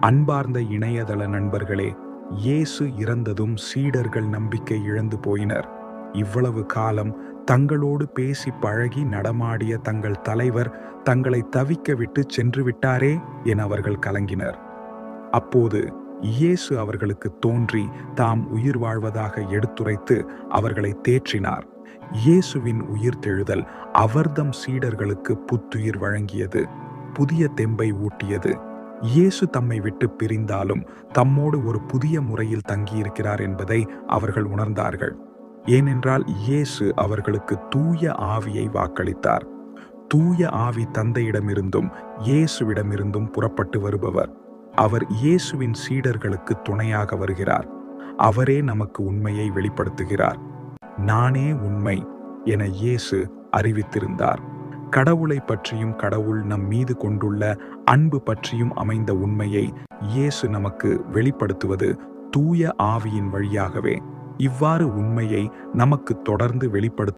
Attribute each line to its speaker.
Speaker 1: அன்பார்ந்த இணையதள நண்பர்களே, இயேசு இறந்ததும் சீடர்கள் நம்பிக்கை இழந்து போயினர். இவ்வளவு காலம் தங்களோடு பேசி பழகி நடமாடிய தங்கள் தலைவர் தங்களை தவிக்க விட்டு சென்று விட்டாரே என அவர்கள் கலங்கினர். அப்போது இயேசு அவர்களுக்கு தோன்றி தாம் உயிர் வாழ்வதாக எடுத்துரைத்து அவர்களை தேற்றினார். இயேசுவின் உயிர்த்தெழுதல் அவர்தம் சீடர்களுக்கு புத்துயிர் வழங்கியது, புதிய தெம்பை ஊட்டியது. இயேசு தம்மை விட்டு பிரிந்தாலும் தம்மோடு ஒரு புதிய முறையில் தங்கியிருக்கிறார் என்பதை அவர்கள் உணர்ந்தார்கள். ஏனென்றால் இயேசு அவர்களுக்கு தூய ஆவியை வாக்களித்தார். தூய ஆவி தந்தையிடமிருந்தும் இயேசுவிடமிருந்தும் புறப்பட்டு வருபவர். அவர் இயேசுவின் சீடர்களுக்கு துணையாக வருகிறார். அவரே நமக்கு உண்மையை வெளிப்படுத்துகிறார். நானே உண்மை என இயேசு அறிவித்திருந்தார். கடவுளை பற்றியும் கடவுள் நம் மீது கொண்டுள்ள அன்பு பற்றியும் அமைந்த உண்மையை இயேசு நமக்கு வெளிப்படுத்துவது தூய ஆவியின் வழியாகவே. இவ்வாறு உண்மையை நமக்கு தொடர்ந்து வெளிப்படுத்த